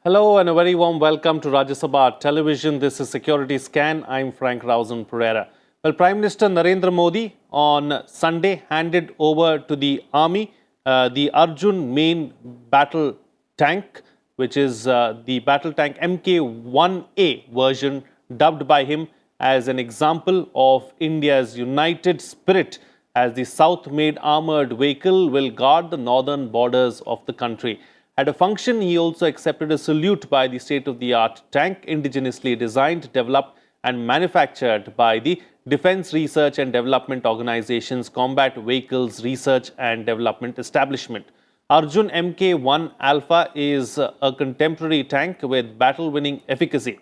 Hello and a very warm welcome to Rajya Sabha Television. This is Security Scan. I'm Frank Rausen Pereira. Well, Prime Minister Narendra Modi on Sunday handed over to the army the Arjun Main Battle Tank, which is the battle tank MK-1A version, dubbed by him as an example of India's united spirit, as the South-made armoured vehicle will guard the northern borders of the country. At a function, he also accepted a salute by the state-of-the-art tank, indigenously designed, developed and manufactured by the Defence Research and Development Organization's Combat Vehicles Research and Development Establishment. Arjun MK-1 Alpha is a contemporary tank with battle-winning efficacy.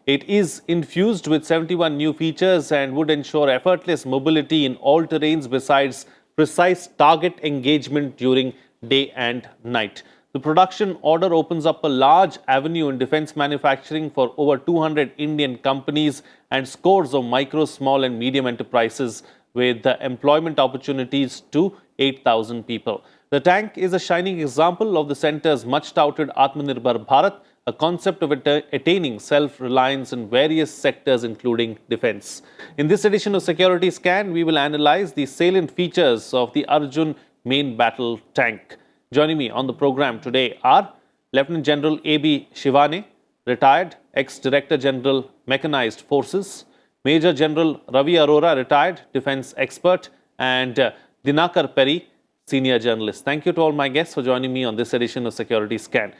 It is infused with 71 new features and would ensure effortless mobility in all terrains, besides precise target engagement during day and night. The production order opens up a large avenue in defense manufacturing for over 200 Indian companies and scores of micro, small and medium enterprises, with employment opportunities to 8,000 people. The tank is a shining example of the centre's much-touted atmanirbhar bharat, a concept of attaining self-reliance in various sectors, including defense. In this edition of Security Scan, we will analyze the salient features of the Arjun Main Battle Tank. Joining me on the program today are Lieutenant General A.B. Shivane, retired ex-Director General Mechanized Forces; Major General Ravi Arora, retired defense expert; and Dinakar Perry, senior journalist. Thank you to all my guests for joining me on this edition of Security Scan.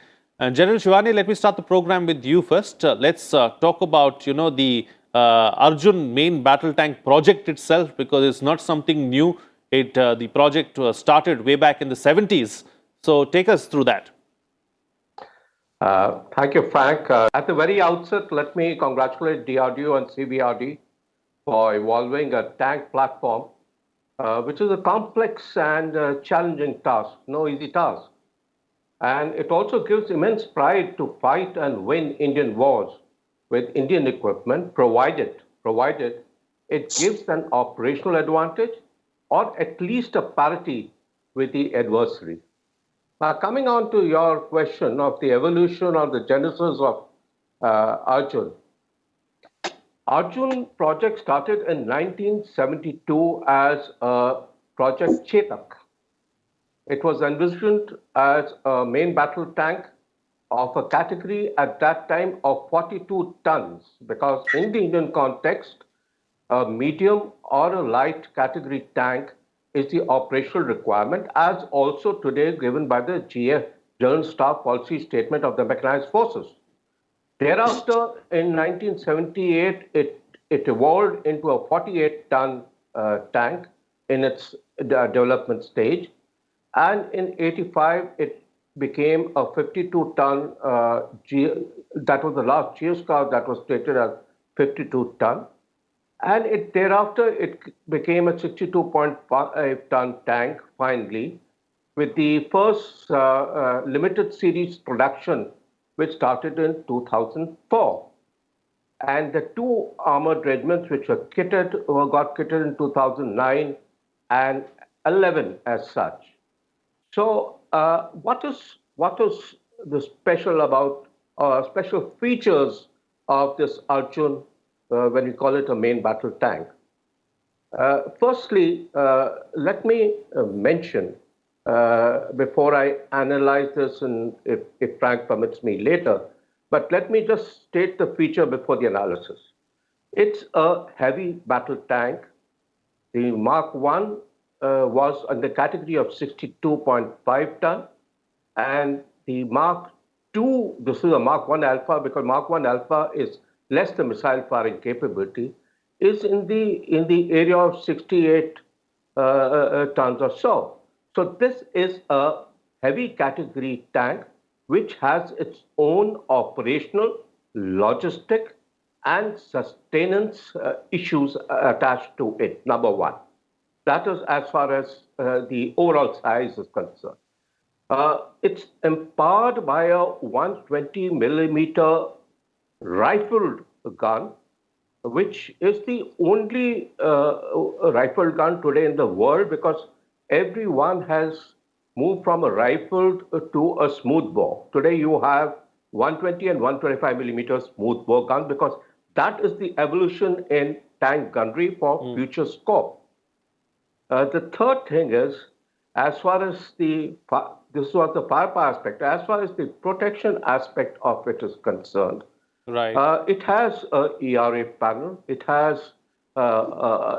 General Shivane, let me start the program with you first. Let's talk about, the Arjun Main Battle Tank project itself, because it's not something new. The project started way back in the 70s. So take us through that. Thank you, Frank. At the very outset, let me congratulate DRDO and CBRD for evolving a tank platform, which is a complex and challenging task, no easy task. And it also gives immense pride to fight and win Indian wars with Indian equipment, provided it gives an operational advantage or at least a parity with the adversary. Now, coming on to your question of the evolution or the genesis of Arjun. Arjun project started in 1972 as a Project Chetak. It was envisioned as a main battle tank of a category at that time of 42 tons, because in the Indian context, a medium or a light category tank is the operational requirement, as also today given by the GF, General Staff Policy Statement of the Mechanized Forces. Thereafter, in 1978, it evolved into a 48-ton tank in its development stage. And in 85, it became a 52-ton, that was the last GSCAR that was stated as 52-ton. And thereafter, it became a 62.5-ton tank, finally, with the first limited series production, which started in 2004. And the two armored regiments which were got kitted in 2009 and 11 as such. So, what is the special features of this Arjun when we call it a main battle tank? Firstly, let me mention, before I analyze this, and if Frank permits me later, but let me just state the feature before the analysis. It's a heavy battle tank. The Mark 1 was in the category of 62.5 ton, and the Mark 2, this is a Mark 1 Alpha, because Mark 1 Alpha is less the missile firing capability, is in the area of 68 tons or so. So this is a heavy category tank which has its own operational, logistic, and sustenance issues attached to it, number one. That is as far as the overall size is concerned. It's empowered by a 120 millimeter rifled gun, which is the only rifled gun today in the world, because everyone has moved from a rifled to a smoothbore. Today you have 120 and 125 millimeter smooth bore guns, because that is the evolution in tank gunnery for future scope. The third thing is, as far as this was the firepower aspect, as far as the protection aspect of it is concerned, Right. it has a ERA panel. It has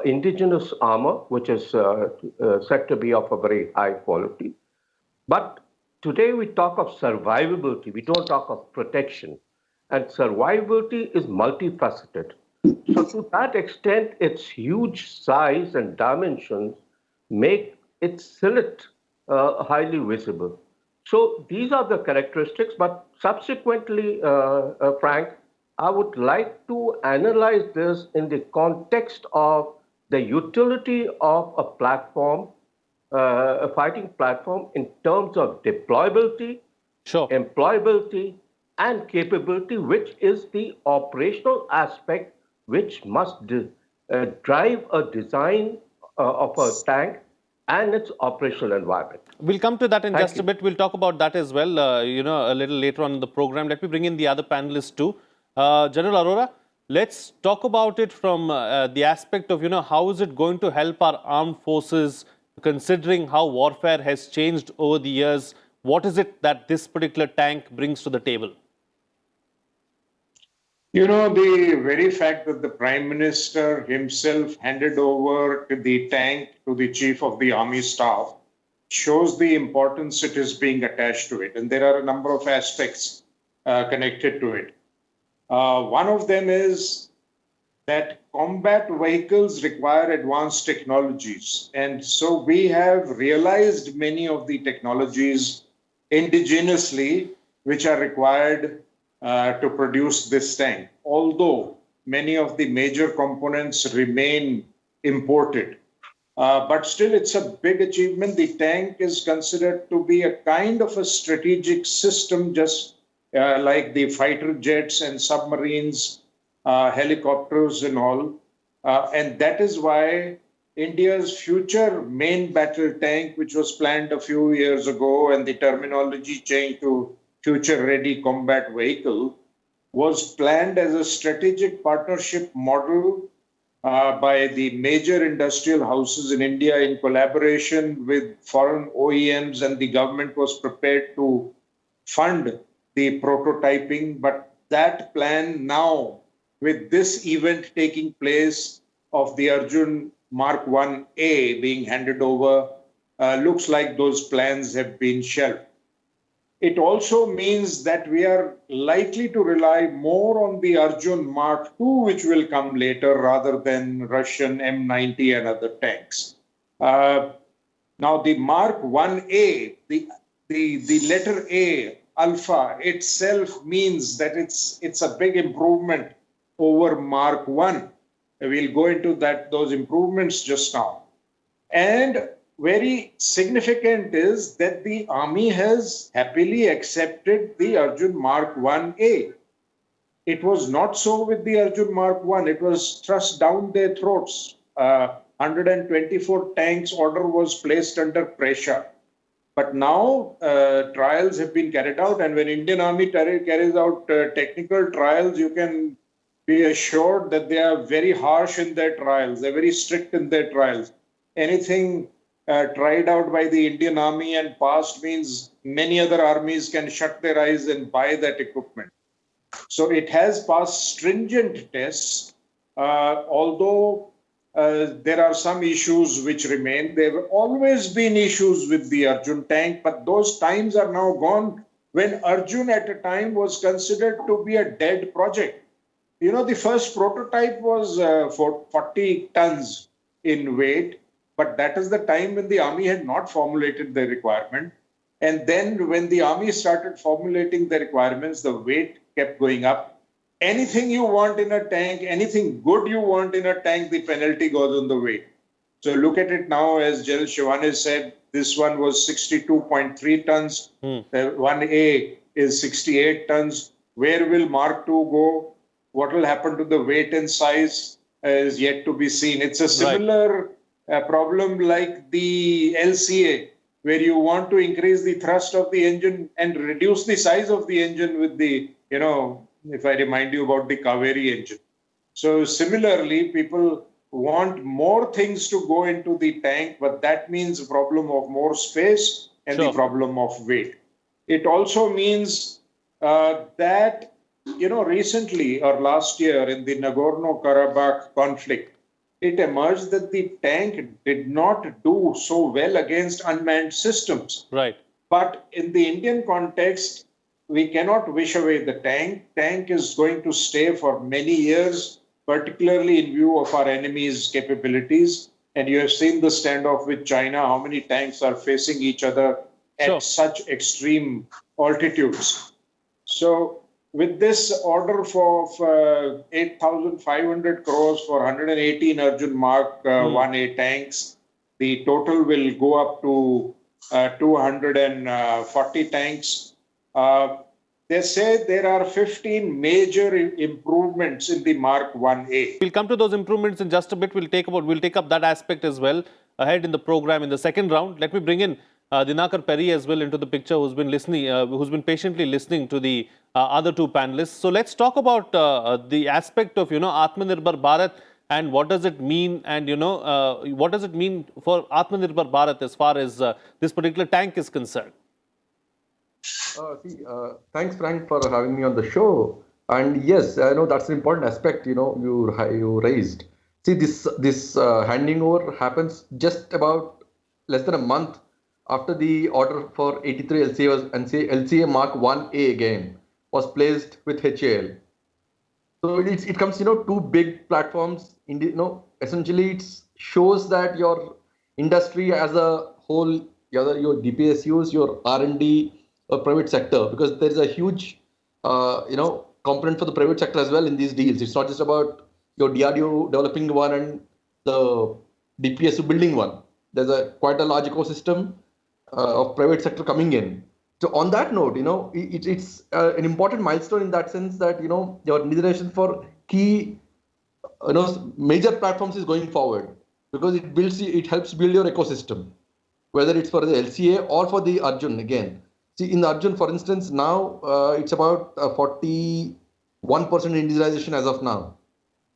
indigenous armor, which is said to be of a very high quality. But today we talk of survivability. We don't talk of protection. And survivability is multifaceted. So to that extent, its huge size and dimensions make its silhouette highly visible. So these are the characteristics, but subsequently, Frank, I would like to analyze this in the context of the utility of a platform, a fighting platform, in terms of deployability, Sure. employability, and capability, which is the operational aspect which must drive a design of a tank and its operational environment. We'll come to that in Thank just a you. bit. We'll talk about that as well, a little later on in the program. Let me bring in the other panelists too. General Arora, let's talk about it from the aspect of, how is it going to help our armed forces, considering how warfare has changed over the years? What is it that this particular tank brings to the table? The very fact that the Prime Minister himself handed over the tank to the Chief of the Army Staff shows the importance it is being attached to it. And there are a number of aspects connected to it. One of them is that combat vehicles require advanced technologies. And so we have realized many of the technologies indigenously, which are required to produce this tank, although many of the major components remain imported. But still, it's a big achievement. The tank is considered to be a kind of a strategic system, just like the fighter jets and submarines, helicopters and all. And that is why India's future main battle tank, which was planned a few years ago, and the terminology changed to Future Ready Combat Vehicle, was planned as a strategic partnership model by the major industrial houses in India in collaboration with foreign OEMs, and the government was prepared to fund the prototyping. But that plan now, with this event taking place of the Arjun Mark-1A being handed over, looks like those plans have been shelved. It also means that we are likely to rely more on the Arjun Mark II, which will come later, rather than Russian M90 and other tanks. Now, the Mark 1A, the letter A, Alpha, itself means that it's a big improvement over Mark 1. We'll go into those improvements just now. And very significant is that the army has happily accepted the Arjun Mark 1A. It was not so with the Arjun Mark 1. It was thrust down their throats. 124 tanks order was placed under pressure. But now trials have been carried out, and when Indian Army carries out technical trials, you can be assured that they are very harsh in their trials. They're very strict in their trials. Anything tried out by the Indian Army and passed means many other armies can shut their eyes and buy that equipment. So it has passed stringent tests, although there are some issues which remain. There have always been issues with the Arjun tank, but those times are now gone, when Arjun at a time was considered to be a dead project. The first prototype was for 40 tons in weight, but that is the time when the army had not formulated the requirement. And then when the army started formulating the requirements, the weight kept going up. Anything you want in a tank, anything good you want in a tank, the penalty goes on the weight. So look at it now, as General Shivani said, this one was 62.3 tons. 1A is 68 tons. Where will Mark II go? What will happen to the weight and size is yet to be seen. It's a similar problem like the LCA. where you want to increase the thrust of the engine and reduce the size of the engine with the, if I remind you about the Kaveri engine. So similarly, people want more things to go into the tank, but that means the problem of more space and the problem of weight. It also means that, recently or last year in the Nagorno-Karabakh conflict, it emerged that the tank did not do so well against unmanned systems. Right. But in the Indian context, we cannot wish away the tank. Tank is going to stay for many years, particularly in view of our enemy's capabilities. And you have seen the standoff with China, how many tanks are facing each other at such extreme altitudes. So with this order for 8,500 crores for 118 Arjun Mark 1A tanks, the total will go up to 240 tanks. They say there are 15 major improvements in the Mark 1A. We'll come to those improvements in just a bit. We'll take up that aspect as well ahead in the program in the second round. Let me bring in Dinakar Perry as well into the picture, who's been listening, who's been patiently listening to the other two panelists. So let's talk about the aspect of Atmanirbhar Bharat and what does it mean, and what does it mean for Atmanirbhar Bharat as far as this particular tank is concerned. Thanks, Frank, for having me on the show. And yes, I know that's an important aspect. You raised. See, this handing over happens just about less than a month after the order for 83 LCA Mark 1A again was placed with HAL. So it comes, two big platforms. Essentially it shows that your industry as a whole, whether your DPSUs, your R&D, or private sector, because there is a huge, component for the private sector as well in these deals. It's not just about your DRDO developing one and the DPSU building one. There's quite a large ecosystem of private sector coming in. So on that note, it's an important milestone in that sense that, your indigenization for key, major platforms is going forward, because it helps build your ecosystem, whether it's for the LCA or for the Arjun again. See, in the Arjun, for instance, now it's about 41% indigenization as of now,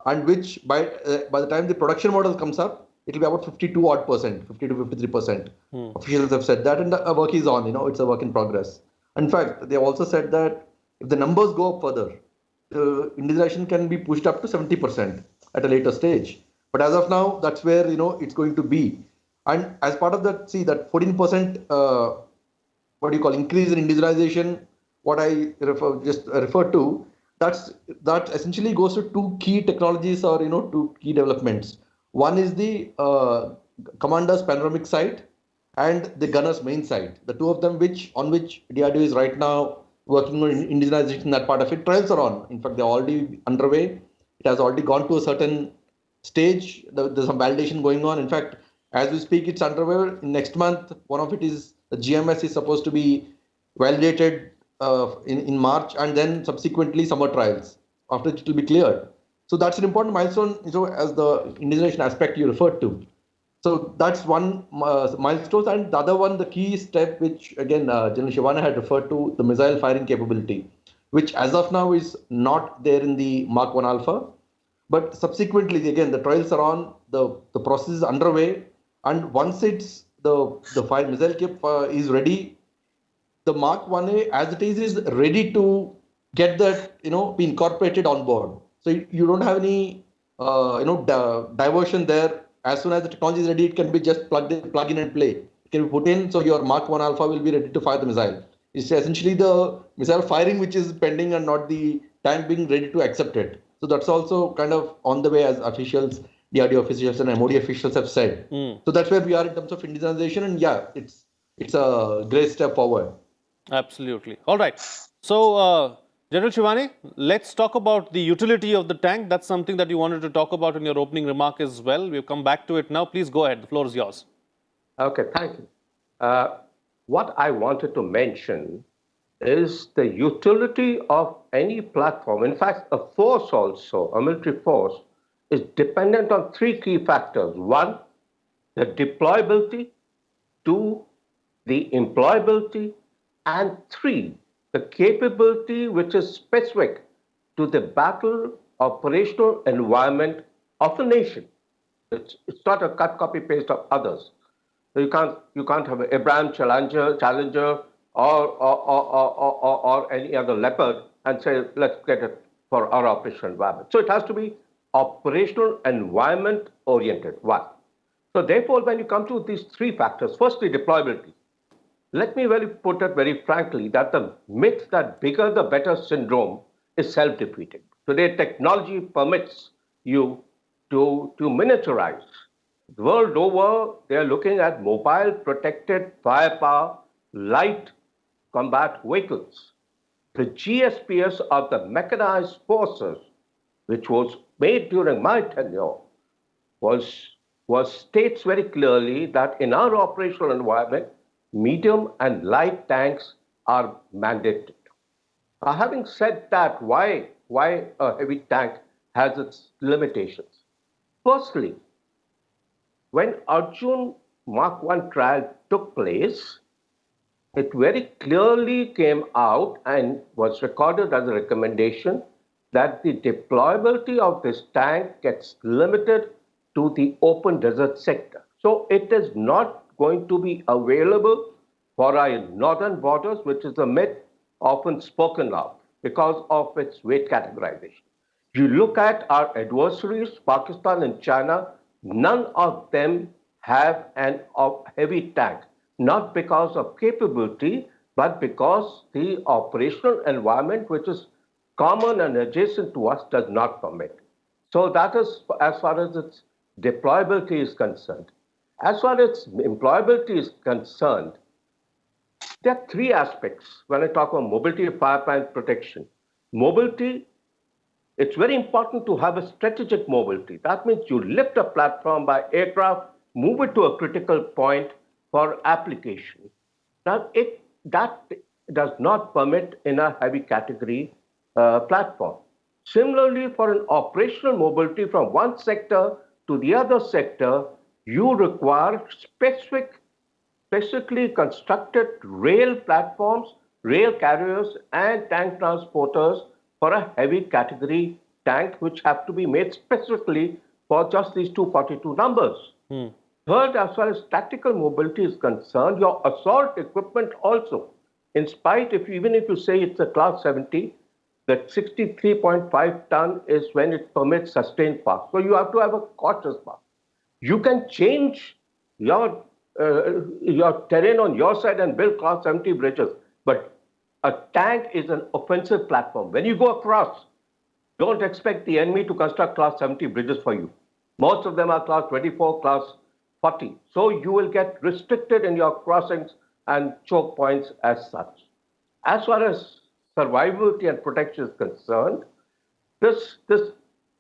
and which by the time the production model comes up, it will be about 52 odd percent, 50 to 53%. Officials have said that, and the work is on. It's a work in progress. In fact, they have also said that if the numbers go up further, the indigenization can be pushed up to 70% at a later stage. But as of now, that's where it's going to be. And as part of that, see that 14%. Increase in indigenization, what I refer to, that essentially goes to two key technologies or two key developments. One is the commander's panoramic sight and the gunner's main sight. The two of them on which DRDO is right now working on indigenization, that part of it. Trials are on. In fact, they're already underway. It has already gone to a certain stage. There's some validation going on. In fact, as we speak, it's underway. Next month, one of it is the GMS is supposed to be validated in March, and then subsequently summer trials. After it will be cleared. So that's an important milestone, as the indigenization aspect you referred to. So that's one milestone, and the other one, the key step, which again General Shivana had referred to, the missile firing capability, which as of now is not there in the Mark 1 Alpha, but subsequently again the trials are on, the process is underway, and once it's the fire missile kit is ready, the Mark 1A as it is ready to get that be incorporated on board. So you don't have any diversion there. As soon as the technology is ready, it can be just plug in and play. It can be put in, so your Mark 1 Alpha will be ready to fire the missile. It's essentially the missile firing which is pending and not the tank being ready to accept it. So that's also kind of on the way, as officials, DRDO officials and MOD officials have said. So that's where we are in terms of indigenization, and yeah, it's a great step forward. Absolutely. All right. So, General Shivani, let's talk about the utility of the tank. That's something that you wanted to talk about in your opening remark as well. We've come back to it now. Please go ahead. The floor is yours. Okay, thank you. What I wanted to mention is the utility of any platform. In fact, a force also, a military force, is dependent on three key factors. One, the deployability. Two, the employability, and three, the capability which is specific to the battle operational environment of a nation. It's not a cut, copy, paste of others. So you can't have an Abraham challenger or any other leopard and say, let's get it for our operational environment. So it has to be operational environment oriented, one. So therefore, when you come to these three factors, firstly, deployability. Let me put it very frankly that the myth that bigger the better syndrome is self-defeating. Today, technology permits you to miniaturize. The world over, they are looking at mobile protected firepower, light combat vehicles. The GSPS of the mechanized forces, which was made during my tenure, was states very clearly that in our operational environment, medium and light tanks are mandated. Having said that, why a heavy tank has its limitations? Firstly, when Arjun Mark 1 trial took place, it very clearly came out and was recorded as a recommendation that the deployability of this tank gets limited to the open desert sector. So it is not going to be available for our northern borders, which is a myth often spoken of because of its weight categorization. You look at our adversaries, Pakistan and China, none of them have an heavy tank, not because of capability, but because the operational environment, which is common and adjacent to us, does not permit. So that is as far as its deployability is concerned. As far as employability is concerned, there are three aspects when I talk about mobility, firepower, and protection. Mobility, it's very important to have a strategic mobility. That means you lift a platform by aircraft, move it to a critical point for application. Now, that does not permit in a heavy category platform. Similarly, for an operational mobility from one sector to the other sector, you require specifically constructed rail platforms, rail carriers, and tank transporters for a heavy category tank, which have to be made specifically for just these 242 numbers. Third, as far as tactical mobility is concerned, your assault equipment also, in spite, even if you say it's a class 70, that 63.5 ton is when it permits sustained path. So you have to have a cautious path. You can change your terrain on your side and build class 70 bridges, but a tank is an offensive platform. When you go across, don't expect the enemy to construct class 70 bridges for you. Most of them are class 24, class 40. So you will get restricted in your crossings and choke points as such. As far as survivability and protection is concerned, this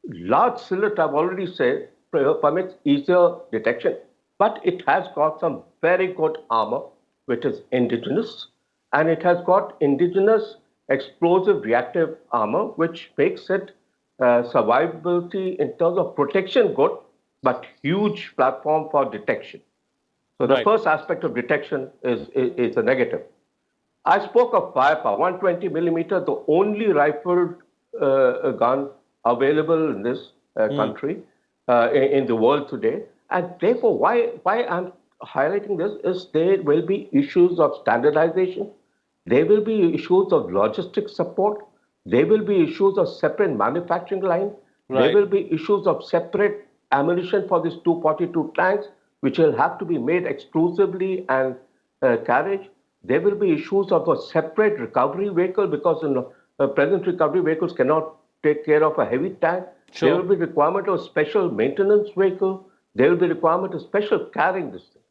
large cylinder, I've already said, permits easier detection, but it has got some very good armor, which is indigenous, and it has got indigenous explosive reactive armor, which makes it survivability in terms of protection good, but huge platform for detection. So the first aspect of detection is a negative. I spoke of firepower, 120 millimeter, the only rifled gun available in this country, in the world today. And therefore, why I'm highlighting this is there will be issues of standardization. There will be issues of logistics support. There will be issues of separate manufacturing line. There will be issues of separate ammunition for these 242 tanks, which will have to be made exclusively and carriage. There will be issues of a separate recovery vehicle because present recovery vehicles cannot take care of a heavy tank. Sure. There will be requirement of special maintenance vehicle. There will be requirement of special carrying this thing.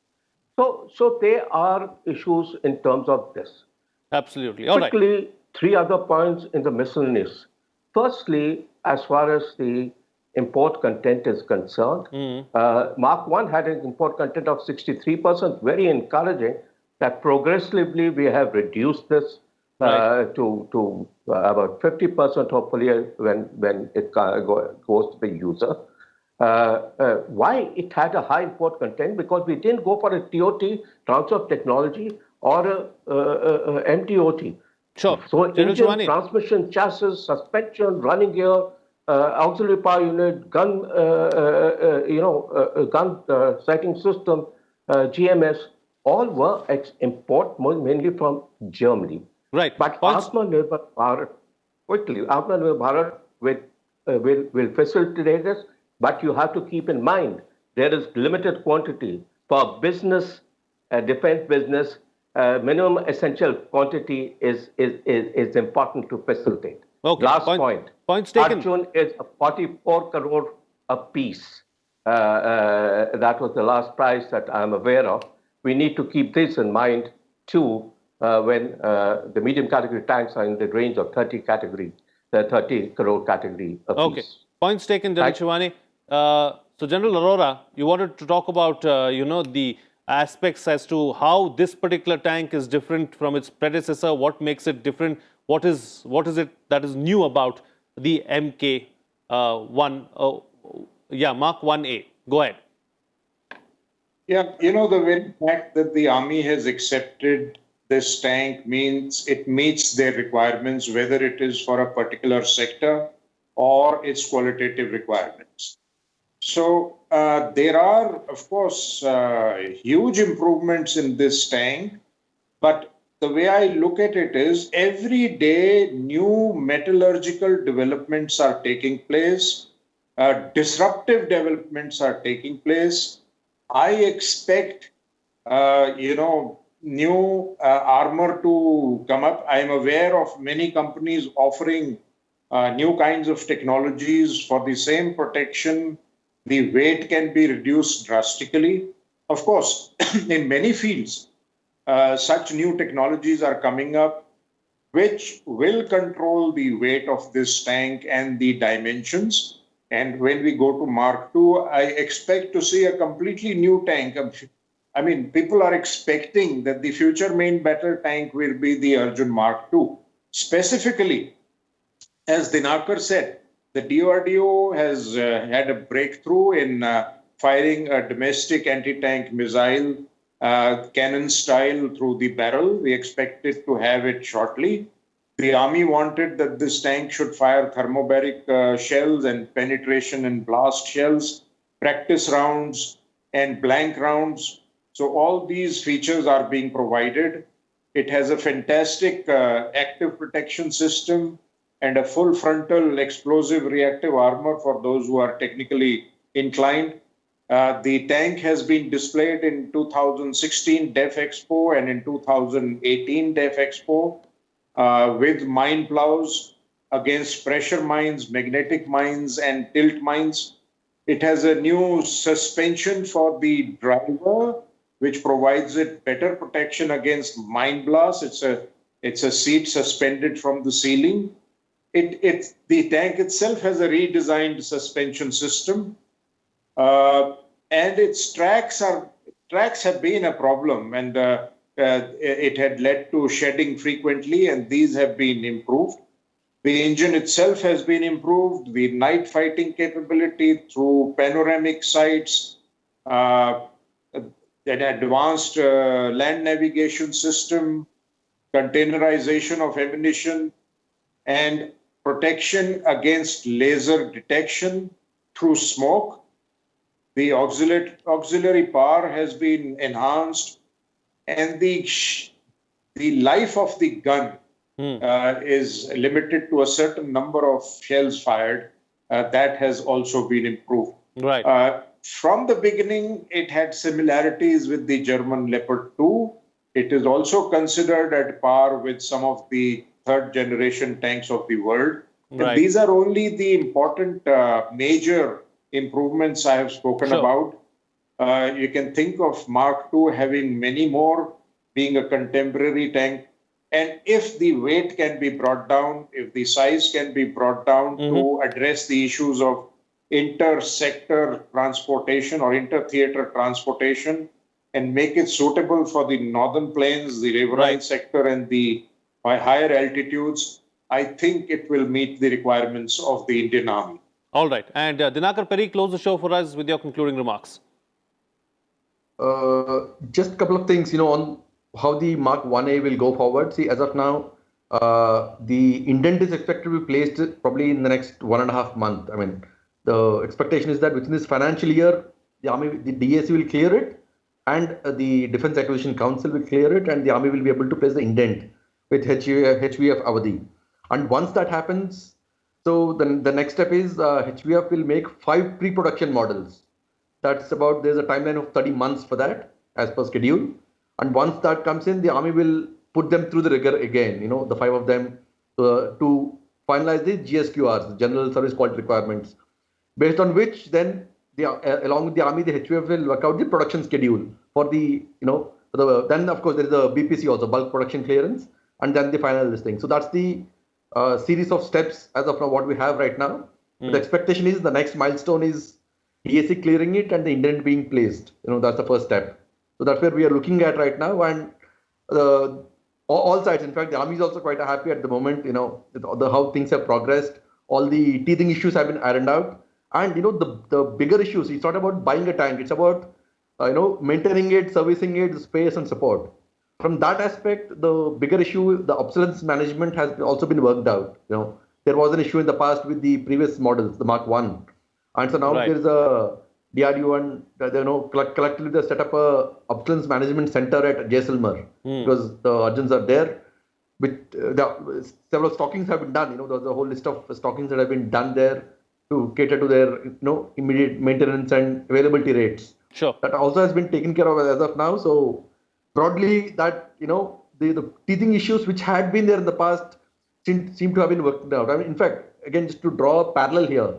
So there are issues in terms of this. Absolutely. All Quickly, right. Three other points in the miscellaneous. Firstly, as far as the import content is concerned, Mark 1 had an import content of 63%, very encouraging that progressively we have reduced this to about 50%, hopefully, when it goes to the user. Why it had a high import content? Because we didn't go for a TOT, transfer of technology, or a MTOT. Sure. So General engine, Chouhani. transmission, chassis, suspension, running gear, auxiliary power unit, gun, gun sighting system, GMS, all were import mainly from Germany. Right. But Points. Atmanirbhar Bharat, quickly, Atmanirbhar Bharat will facilitate this, but you have to keep in mind there is limited quantity for business, defense business. Minimum essential quantity is important to facilitate. Okay. Last point. Points taken. Arjun is 44 crore a piece. That was the last price that I'm aware of. We need to keep this in mind too when the medium category tanks are in the range of 30 crore category a piece. Okay. Points taken, General Chouhani. So, General Arora, you wanted to talk about, the aspects as to how this particular tank is different from its predecessor. What makes it different? What is it that is new about the MK-1A? Go ahead. Yeah, the very fact that the Army has accepted this tank means it meets their requirements, whether it is for a particular sector or its qualitative requirements. So there are, of course, huge improvements in this tank, but the way I look at it is every day new metallurgical developments are taking place, disruptive developments are taking place. I expect, new armor to come up. I'm aware of many companies offering new kinds of technologies for the same protection. The weight can be reduced drastically. Of course, in many fields, such new technologies are coming up, which will control the weight of this tank and the dimensions. And when we go to Mark II, I expect to see a completely new tank. I mean, people are expecting that the future main battle tank will be the Arjun Mark II. Specifically, as Dinakar said, the DRDO has had a breakthrough in firing a domestic anti-tank missile cannon style through the barrel. We expected to have it shortly. The Army wanted that this tank should fire thermobaric shells and penetration and blast shells, practice rounds and blank rounds. So all these features are being provided. It has a fantastic active protection system and a full frontal explosive reactive armor for those who are technically inclined. The tank has been displayed in 2016 DEF Expo and in 2018 DEF Expo with mine plows against pressure mines, magnetic mines, and tilt mines. It has a new suspension for the driver, which provides it better protection against mine blasts. It's a seat suspended from the ceiling. The tank itself has a redesigned suspension system, and its tracks have been a problem, and it had led to shedding frequently, and these have been improved. The engine itself has been improved. The night fighting capability through panoramic sights, an advanced land navigation system, containerization of ammunition, and protection against laser detection through smoke. The auxiliary power has been enhanced, and the life of the gun is limited to a certain number of shells fired. That has also been improved. Right. From the beginning, it had similarities with the German Leopard 2. It is also considered at par with some of the third generation tanks of the world. Right. And these are only the important major improvements I have spoken about. You can think of Mark II having many more, being a contemporary tank. And if the weight can be brought down, if the size can be brought down to address the issues of inter-sector transportation or inter-theater transportation and make it suitable for the northern plains, the riverine sector, and the higher altitudes, I think it will meet the requirements of the Indian Army. All right. And Dinakar Peri, close the show for us with your concluding remarks. Just a couple of things, on how the Mark 1A will go forward. See, as of now, the indent is expected to be placed probably in the next 1.5 months. I mean, the expectation is that within this financial year, the Army, the DAC will clear it, and the Defence Acquisition Council will clear it, and the Army will be able to place the indent with HVF Avadi. And once that happens, so then the next step is HVF will make 5 pre-production models. There's a timeline of 30 months for that as per schedule. And once that comes in, the Army will put them through the rigor again, the 5 of them, to finalize the GSQRs, General Service Quality Requirements, based on which then, along with the Army, the HVF will work out the production schedule for the, then of course there is the BPC also, bulk production clearance, and then the final listing. So that's the series of steps as of now what we have right now. The expectation is the next milestone is DAC clearing it and the indent being placed. That's the first step. So that's where we are looking at right now. And all sides, in fact, the Army is also quite happy at the moment, how things have progressed. All the teething issues have been ironed out. And, the bigger issues, it's not about buying a tank. It's about, maintaining it, servicing it, space and support. From that aspect, the bigger issue, the obsolescence management has also been worked out. There was an issue in the past with the previous models, the Mark 1. And so now there is a DRDO and collectively they set up a obsolescence management center at Jaisalmer because the Arjuns are there. Several stockings have been done. There's a whole list of stockings that have been done there to cater to their immediate maintenance and availability rates. Sure. That also has been taken care of as of now. So broadly, that the teething issues which had been there in the past seem to have been worked out. I mean, in fact, again, just to draw a parallel here,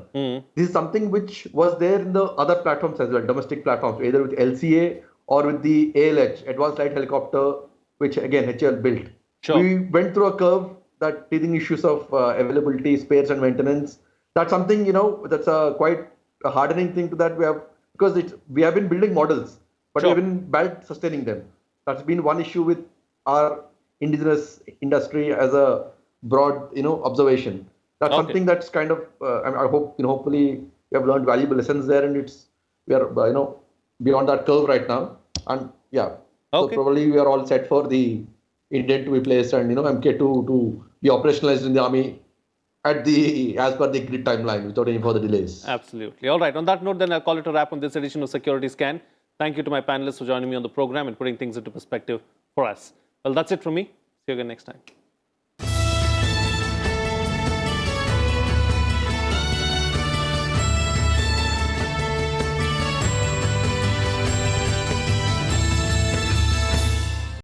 this is something which was there in the other platforms as well, domestic platforms, either with LCA or with the ALH, Advanced Light Helicopter, which again HAL built. Sure. We went through a curve that teething issues of availability, spares and maintenance. That's something, that's quite a hardening thing to that we have, because we have been building models, but we haven't bad sustaining them. That's been one issue with our indigenous industry as a broad, observation. That's something that's kind of, I hope, hopefully we have learned valuable lessons there, and we are, beyond that curve right now. And yeah, so probably we are all set for the indent to be placed and, MK2 to be operationalized in the Army as per the grid timeline without any further delays. Absolutely. All right. On that note, then I'll call it a wrap on this edition of Security Scan. Thank you to my panelists for joining me on the program and putting things into perspective for us. Well, that's it from me. See you again next time.